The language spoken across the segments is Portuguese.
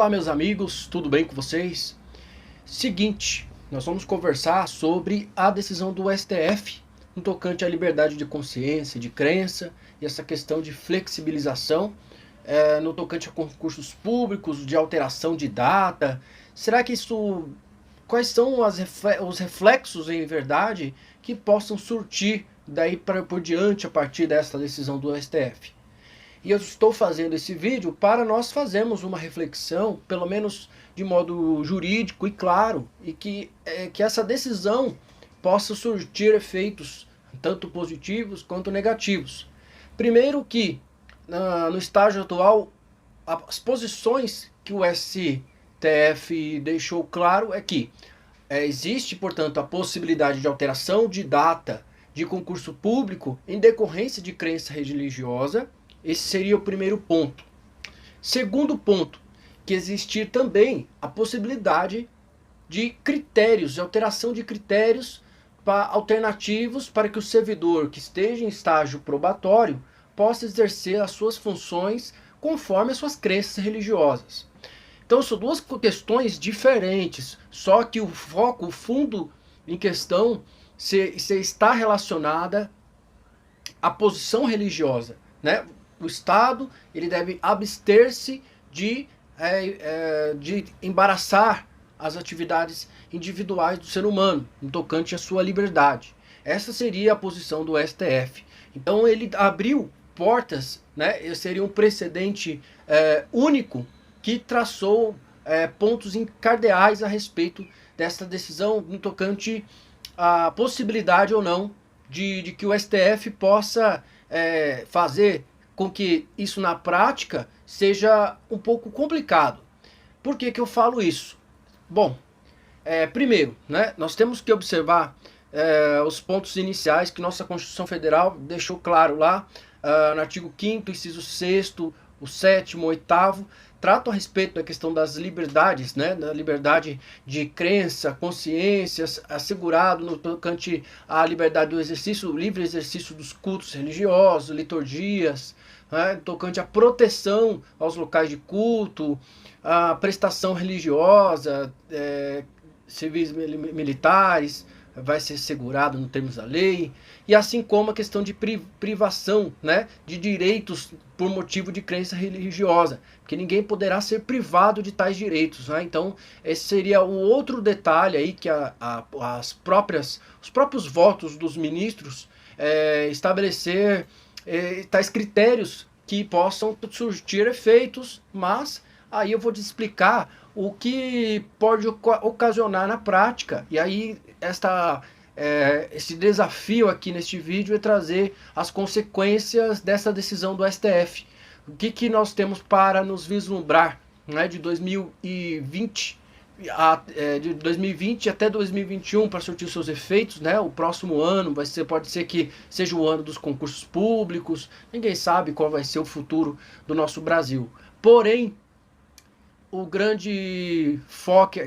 Olá meus amigos, tudo bem com vocês? Seguinte, nós vamos conversar sobre a decisão do STF no tocante à liberdade de consciência, de crença e essa questão de flexibilização no tocante a concursos públicos, de alteração de data. Será que isso... Quais são os reflexos em verdade que possam surtir daí por diante a partir dessa decisão do STF? E eu estou fazendo esse vídeo para nós fazermos uma reflexão, pelo menos de modo jurídico e claro, e que essa decisão possa surtir efeitos tanto positivos quanto negativos. Primeiro que, no estágio atual, as posições que o STF deixou claro é que existe, portanto, a possibilidade de alteração de data de concurso público em decorrência de crença religiosa. Esse seria o primeiro ponto. Segundo ponto, que existir também a possibilidade de critérios, de alteração de critérios alternativos para que o servidor que esteja em estágio probatório possa exercer as suas funções conforme as suas crenças religiosas. Então são duas questões diferentes, só que o foco, o fundo em questão, se está relacionada à posição religiosa, né? O Estado ele deve abster-se de embaraçar as atividades individuais do ser humano, no tocante à sua liberdade. Essa seria a posição do STF. Então ele abriu portas, né? Seria um precedente único que traçou pontos cardeais a respeito dessa decisão, no tocante à possibilidade ou não de que o STF possa fazer com que isso na prática seja um pouco complicado. Por que que eu falo isso? Bom, primeiro, né, nós temos que observar os pontos iniciais que nossa Constituição Federal deixou claro lá, no artigo 5º, inciso 6º, o 7º, o 8º, tratam a respeito da questão das liberdades, né, da liberdade de crença, consciência, assegurado no tocante à liberdade do exercício, livre exercício dos cultos religiosos, liturgias, né, tocante à proteção aos locais de culto, a prestação religiosa, civis militares, vai ser assegurado no termos da lei, e assim como a questão de privação, né, de direitos por motivo de crença religiosa, porque ninguém poderá ser privado de tais direitos, né? Então esse seria o outro detalhe aí que os próprios votos dos ministros estabelecer tais critérios que possam surtir efeitos, mas aí eu vou te explicar o que pode ocasionar na prática. E aí esse desafio aqui neste vídeo é trazer as consequências dessa decisão do STF. O que nós temos para nos vislumbrar, né, de 2020 até 2021 para surtir seus efeitos, né? O próximo ano pode ser que seja o ano dos concursos públicos. Ninguém sabe qual vai ser o futuro do nosso Brasil. Porém, o grande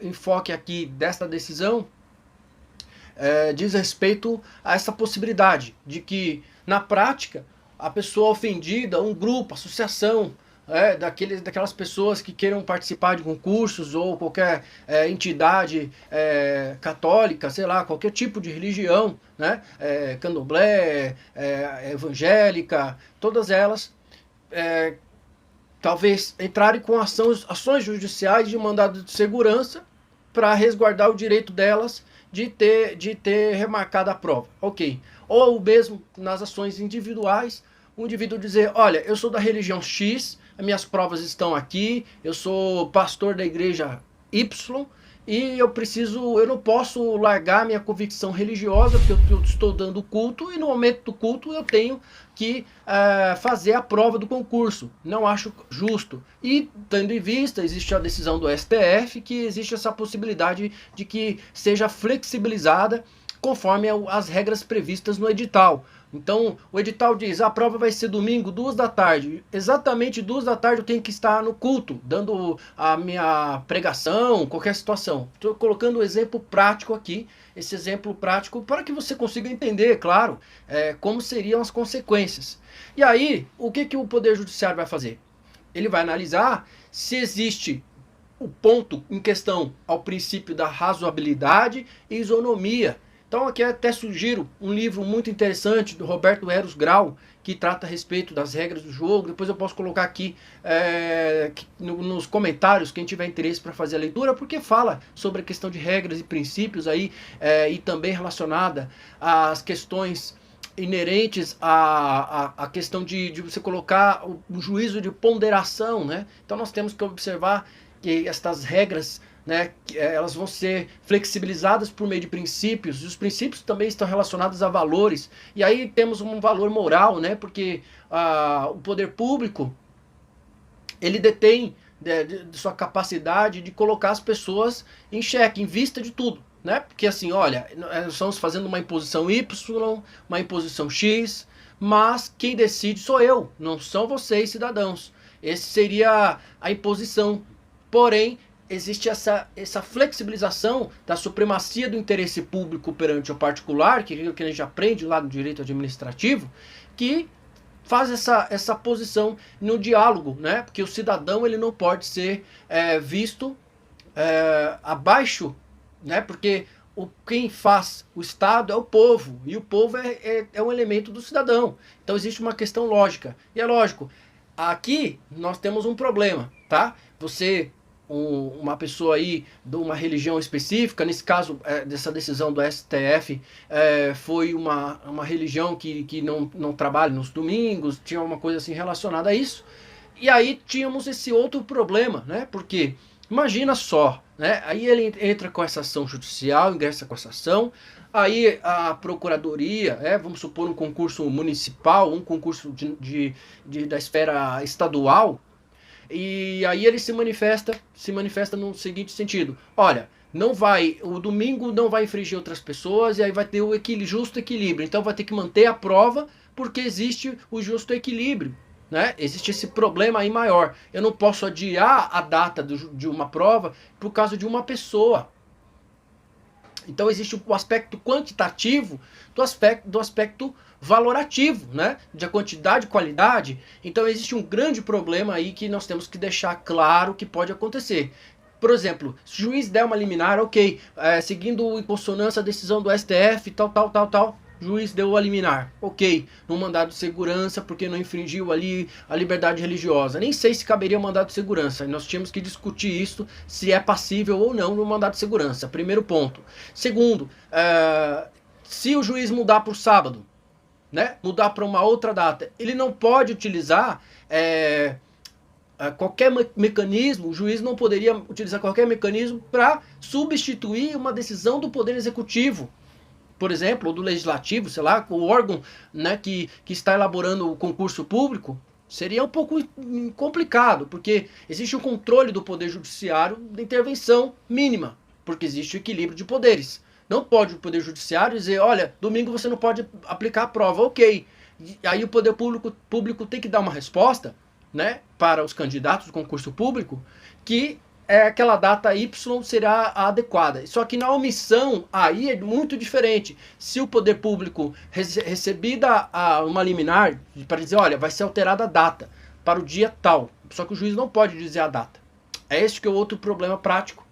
enfoque aqui desta decisão diz respeito a essa possibilidade de que, na prática, a pessoa ofendida, um grupo, associação, daquelas pessoas que queiram participar de concursos ou qualquer entidade católica, sei lá, qualquer tipo de religião, né, candomblé, evangélica, todas elas talvez entrarem com ações judiciais de mandado de segurança para resguardar o direito delas de ter remarcado a prova. Ok. Ou mesmo nas ações individuais, o indivíduo dizer, olha, eu sou da religião X, as minhas provas estão aqui, eu sou pastor da igreja Y, e eu não posso largar minha convicção religiosa, porque eu estou dando culto, e no momento do culto eu tenho que fazer a prova do concurso. Não acho justo. E, tendo em vista, existe a decisão do STF, que existe essa possibilidade de que seja flexibilizada conforme as regras previstas no edital. Então, o edital diz, a prova vai ser domingo, 2 da tarde. Exatamente 2 da tarde eu tenho que estar no culto, dando a minha pregação, qualquer situação. Estou colocando um exemplo prático aqui, esse exemplo prático para que você consiga entender, claro, como seriam as consequências. E aí, o que o Poder Judiciário vai fazer? Ele vai analisar se existe o ponto em questão ao princípio da razoabilidade e isonomia. Então aqui até sugiro um livro muito interessante do Roberto Eros Grau, que trata a respeito das regras do jogo. Depois eu posso colocar aqui nos comentários, quem tiver interesse para fazer a leitura, porque fala sobre a questão de regras e princípios aí, e também relacionada às questões inerentes à questão de você colocar o juízo de ponderação, né? Então nós temos que observar que estas regras, né, elas vão ser flexibilizadas por meio de princípios, e os princípios também estão relacionados a valores, e aí temos um valor moral, né, porque o poder público, ele detém de sua capacidade de colocar as pessoas em xeque, em vista de tudo, né, porque assim, olha, nós estamos fazendo uma imposição Y, uma imposição X, mas quem decide sou eu, não são vocês, cidadãos. Esse seria a imposição. Porém, existe essa flexibilização da supremacia do interesse público perante o particular, que a gente aprende lá no direito administrativo, que faz essa posição no diálogo, né? Porque o cidadão ele não pode ser visto abaixo, né? Porque quem faz o Estado é o povo, e o povo é um elemento do cidadão. Então existe uma questão lógica. E é lógico, aqui nós temos um problema, tá? Você, uma pessoa aí de uma religião específica, nesse caso dessa decisão do STF, foi uma religião que não trabalha nos domingos, tinha uma coisa assim relacionada a isso. E aí tínhamos esse outro problema, né? Porque imagina só, né? Aí ele entra com essa ação judicial, ingressa com essa ação, aí a procuradoria, vamos supor um concurso municipal, um concurso da esfera estadual, e aí ele se manifesta no seguinte sentido: olha, o domingo não vai infringir outras pessoas, e aí vai ter o justo equilíbrio. Então vai ter que manter a prova, porque existe o justo equilíbrio, né? Existe esse problema aí maior. Eu não posso adiar a data de uma prova por causa de uma pessoa. Então existe o aspecto quantitativo do aspecto valorativo, né? De quantidade e qualidade. Então existe um grande problema aí que nós temos que deixar claro que pode acontecer. Por exemplo, se o juiz der uma liminar, ok, seguindo em consonância a decisão do STF, tal, o juiz deu a liminar, ok, no mandado de segurança, porque não infringiu ali a liberdade religiosa. Nem sei se caberia um mandado de segurança, nós tínhamos que discutir isso, se é passível ou não no mandado de segurança, primeiro ponto. Segundo, se o juiz mudar por sábado, né, mudar para uma outra data, ele não pode utilizar qualquer mecanismo, o juiz não poderia utilizar qualquer mecanismo para substituir uma decisão do Poder Executivo, por exemplo, ou do Legislativo, sei lá, o órgão, né, que está elaborando o concurso público. Seria um pouco complicado, porque existe o controle do Poder Judiciário de intervenção mínima, porque existe o equilíbrio de poderes. Não pode o Poder Judiciário dizer, olha, domingo você não pode aplicar a prova, ok. E aí o Poder Público tem que dar uma resposta, né, para os candidatos do concurso público, que aquela data Y será a adequada. Só que na omissão, aí é muito diferente. Se o Poder Público recebida uma liminar para dizer, olha, vai ser alterada a data para o dia tal, só que o juiz não pode dizer a data. É esse que é o outro problema prático.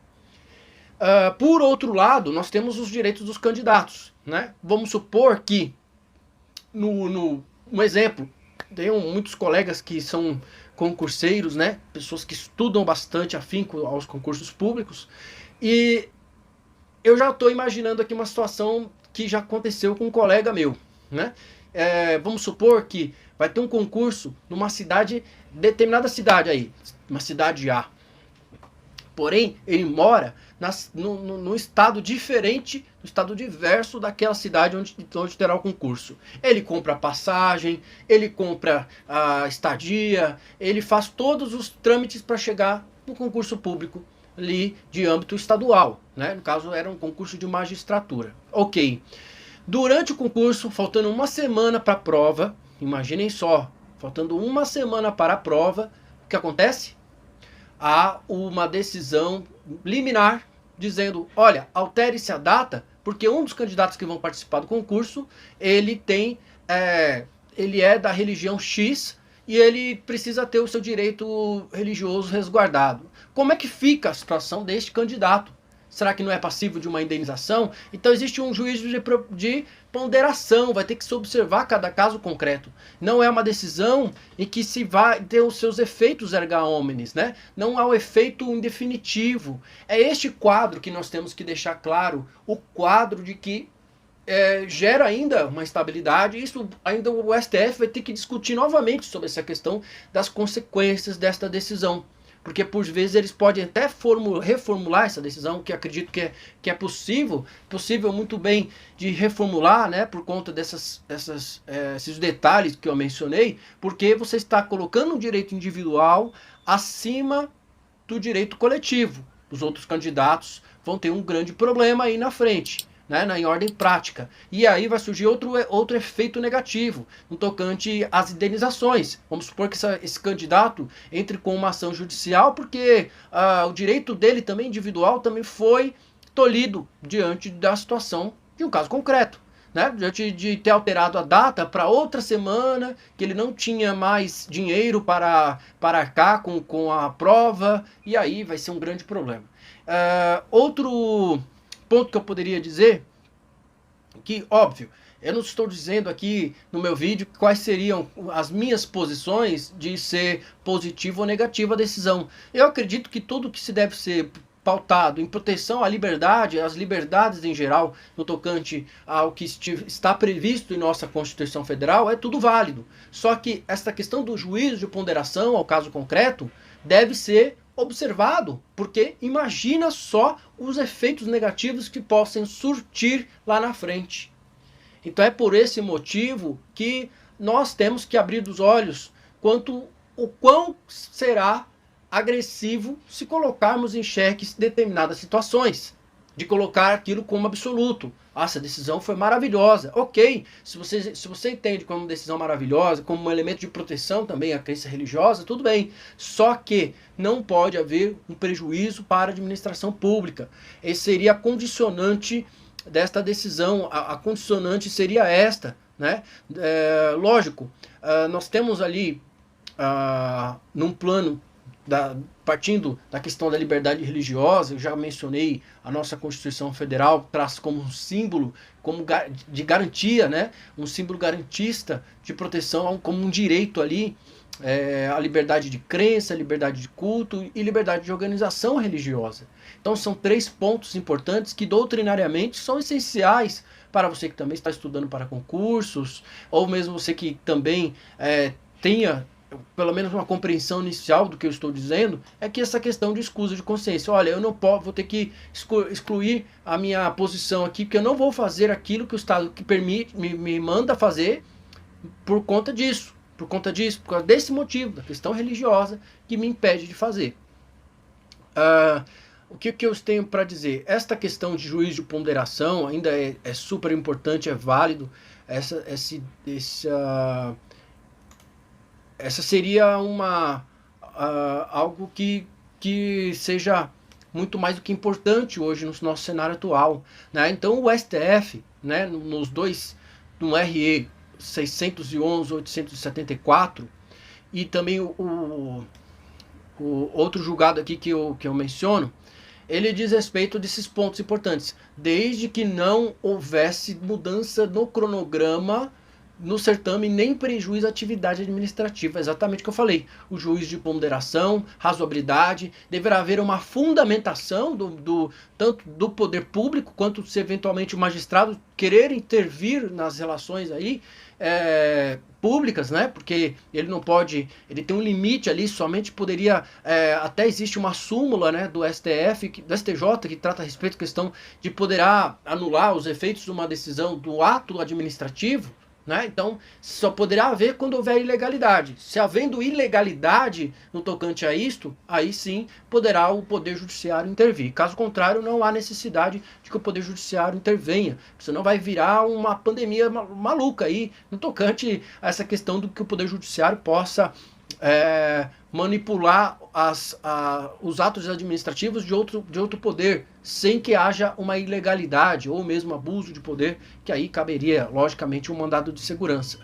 Por outro lado, nós temos os direitos dos candidatos, né? Vamos supor que, um exemplo, tenho muitos colegas que são concurseiros, né? Pessoas que estudam bastante afinco aos concursos públicos, e eu já estou imaginando aqui uma situação que já aconteceu com um colega meu, né? Vamos supor que vai ter um concurso numa cidade, determinada cidade aí, uma cidade A. Porém, ele mora num estado diferente, no estado diverso daquela cidade onde terá o concurso. Ele compra a passagem, ele compra a estadia, ele faz todos os trâmites para chegar no concurso público ali de âmbito estadual, né? No caso, era um concurso de magistratura. Ok. Durante o concurso, faltando uma semana para a prova, imaginem só, faltando uma semana para a prova, o que acontece? Há uma decisão liminar dizendo, olha, altere-se a data, porque um dos candidatos que vão participar do concurso, ele é da religião X, e ele precisa ter o seu direito religioso resguardado. Como é que fica a situação deste candidato? Será que não é passível de uma indenização? Então existe um juízo de ponderação, vai ter que se observar cada caso concreto. Não é uma decisão em que se vai ter os seus efeitos erga omnes, né? Não há o efeito indefinitivo. É este quadro que nós temos que deixar claro, o quadro de que gera ainda uma instabilidade. Isso ainda o STF vai ter que discutir novamente sobre essa questão das consequências desta decisão. Porque por vezes eles podem até reformular essa decisão, que acredito que é possível muito bem de reformular, né, por conta esses detalhes que eu mencionei, porque você está colocando o direito individual acima do direito coletivo. Os outros candidatos vão ter um grande problema aí na frente, né, em ordem prática. E aí vai surgir outro efeito negativo no tocante às indenizações. Vamos supor que esse candidato entre com uma ação judicial porque o direito dele também individual também foi tolhido diante da situação de um caso concreto. Né, diante de ter alterado a data para outra semana, que ele não tinha mais dinheiro para arcar com a prova, e aí vai ser um grande problema. Outro ponto que eu poderia dizer, que óbvio, eu não estou dizendo aqui no meu vídeo quais seriam as minhas posições de ser positivo ou negativo a decisão. Eu acredito que tudo que se deve ser pautado em proteção à liberdade, às liberdades em geral, no tocante ao que está previsto em nossa Constituição Federal, é tudo válido. Só que essa questão do juízo de ponderação ao caso concreto deve ser observado, porque imagina só os efeitos negativos que possam surtir lá na frente. Então é por esse motivo que nós temos que abrir os olhos quanto o quão será agressivo se colocarmos em xeque determinadas situações, de colocar aquilo como absoluto. Essa decisão foi maravilhosa. Ok, se você entende como decisão maravilhosa, como um elemento de proteção também à crença religiosa, tudo bem. Só que não pode haver um prejuízo para a administração pública. Esse seria a condicionante desta decisão. A condicionante seria esta, né? Lógico, nós temos ali, num plano partindo da questão da liberdade religiosa, eu já mencionei, a nossa Constituição Federal traz como um símbolo de garantia, né? Um símbolo garantista de proteção, como um direito ali, a liberdade de crença, liberdade de culto e liberdade de organização religiosa. Então são 3 pontos importantes que doutrinariamente são essenciais para você que também está estudando para concursos, ou mesmo você que também tenha pelo menos uma compreensão inicial do que eu estou dizendo, é que essa questão de escusa de consciência. Olha, eu não posso, vou ter que excluir a minha posição aqui, porque eu não vou fazer aquilo que o Estado que permite, me manda fazer por conta disso, por causa desse motivo, da questão religiosa, que me impede de fazer. O que eu tenho para dizer? Esta questão de juízo de ponderação ainda é super importante, é válido. Essa seria algo que seja muito mais do que importante hoje no nosso cenário atual, né? Então o STF, né, no RE 611/874 e também o outro julgado aqui que eu menciono, ele diz respeito desses pontos importantes, desde que não houvesse mudança no cronograma no certame nem prejuízo à atividade administrativa. Exatamente o que eu falei. O juízo de ponderação, razoabilidade, deverá haver uma fundamentação tanto do poder público, quanto se eventualmente o magistrado querer intervir nas relações aí, públicas, né? Porque ele não pode, ele tem um limite ali, somente poderia, até existe uma súmula, né, do STF, do STJ, que trata a respeito da questão de poderá anular os efeitos de uma decisão do ato administrativo, né? Então, só poderá haver quando houver ilegalidade. Se havendo ilegalidade no tocante a isto, aí sim poderá o Poder Judiciário intervir. Caso contrário, não há necessidade de que o Poder Judiciário intervenha. Senão vai virar uma pandemia maluca aí no tocante a essa questão do que o Poder Judiciário possa manipular os atos administrativos de outro poder, sem que haja uma ilegalidade ou mesmo abuso de poder, que aí caberia, logicamente, um mandado de segurança.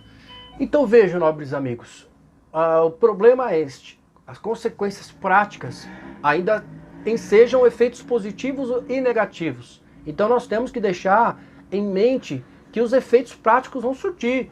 Então vejam, nobres amigos, o problema é este: as consequências práticas ainda ensejam efeitos positivos e negativos. Então nós temos que deixar em mente que os efeitos práticos vão surtir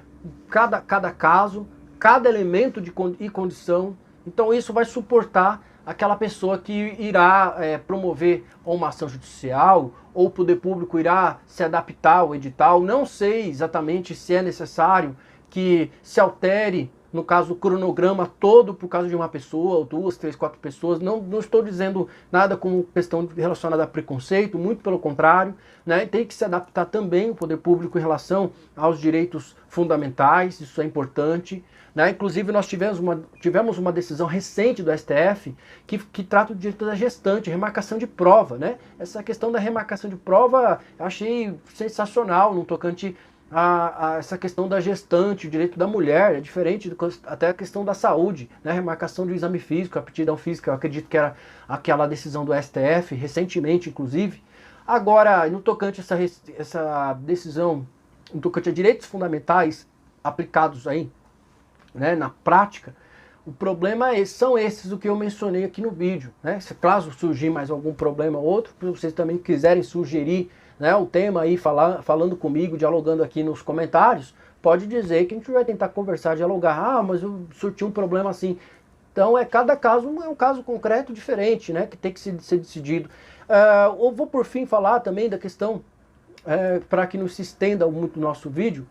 cada caso, cada elemento e condição. Então isso vai suportar aquela pessoa que irá promover uma ação judicial, ou o poder público irá se adaptar ao edital. Não sei exatamente se é necessário que se altere, no caso, o cronograma todo por causa de uma pessoa, ou duas, três, quatro pessoas. Não estou dizendo nada como questão relacionada a preconceito, muito pelo contrário, né? Tem que se adaptar também o poder público em relação aos direitos fundamentais, isso é importante, né? Inclusive nós tivemos uma decisão recente do STF que trata do direito da gestante, remarcação de prova, né? Essa questão da remarcação de prova eu achei sensacional no tocante a essa questão da gestante, o direito da mulher, é diferente até a questão da saúde, né? Remarcação do exame físico, a aptidão física, eu acredito que era aquela decisão do STF, recentemente inclusive. Agora, no tocante a essa decisão, no tocante a direitos fundamentais aplicados aí, né, na prática, o problema são esses o que eu mencionei aqui no vídeo, né? Se caso surgir mais algum problema ou outro, se vocês também quiserem sugerir, né, o tema aí, falando comigo, dialogando aqui nos comentários, pode dizer que a gente vai tentar conversar, dialogar. Ah, mas eu surti um problema assim. Então cada caso é um caso concreto diferente, né, que tem que ser decidido. Eu vou por fim falar também da questão, para que não se estenda muito o nosso vídeo,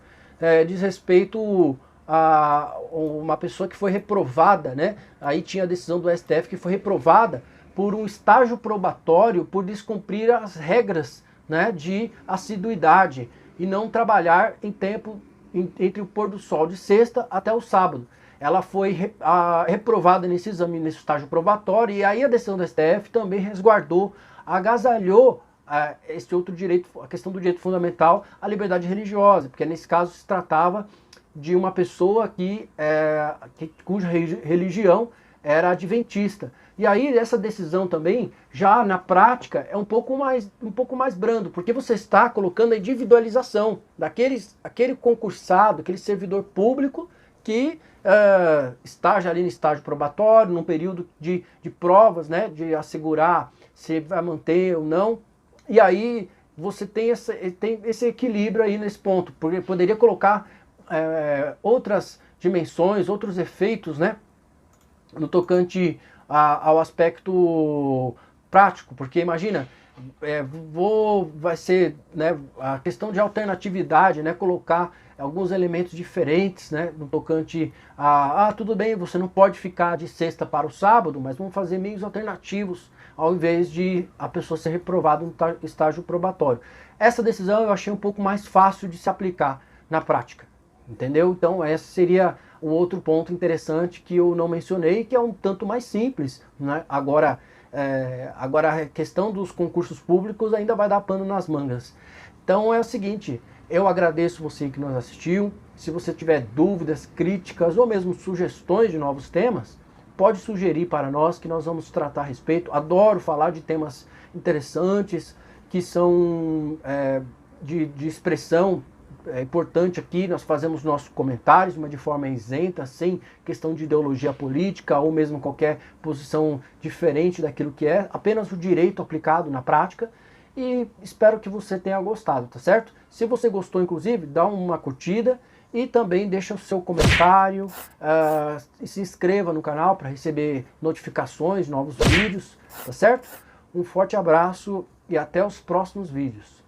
diz respeito a uma pessoa que foi reprovada, né? Aí tinha a decisão do STF que foi reprovada por um estágio probatório por descumprir as regras, né, de assiduidade e não trabalhar em tempo entre o pôr do sol de sexta até o sábado. Ela foi reprovada nesse exame, nesse estágio probatório, e aí a decisão do STF também resguardou, agasalhou esse outro direito, a questão do direito fundamental à liberdade religiosa, porque nesse caso se tratava de uma pessoa cuja religião era adventista. E aí essa decisão também, já na prática, é um pouco mais brando, porque você está colocando a individualização aquele concursado, aquele servidor público que está já ali no estágio probatório, num período de provas, né, de assegurar se vai manter ou não. E aí você tem esse equilíbrio aí nesse ponto, porque poderia colocar outras dimensões, outros efeitos, né, no tocante ao aspecto prático, porque imagina, vai ser, né, a questão de alternatividade, né, colocar alguns elementos diferentes, né, no tocante tudo bem, você não pode ficar de sexta para o sábado, mas vamos fazer meios alternativos, ao invés de a pessoa ser reprovada no estágio probatório. Essa decisão eu achei um pouco mais fácil de se aplicar na prática, entendeu? Então esse seria um outro ponto interessante que eu não mencionei, que é um tanto mais simples, né? Agora a questão dos concursos públicos ainda vai dar pano nas mangas. Então é o seguinte, eu agradeço você que nos assistiu. Se você tiver dúvidas, críticas ou mesmo sugestões de novos temas, pode sugerir para nós que nós vamos tratar a respeito. Adoro falar de temas interessantes, que são de expressão importante aqui. Nós fazemos nossos comentários, mas de forma isenta, sem questão de ideologia política ou mesmo qualquer posição diferente daquilo que é, apenas o direito aplicado na prática. E espero que você tenha gostado, tá certo? Se você gostou, inclusive, dá uma curtida e também deixa o seu comentário, e se inscreva no canal para receber notificações de novos vídeos, tá certo? Um forte abraço e até os próximos vídeos.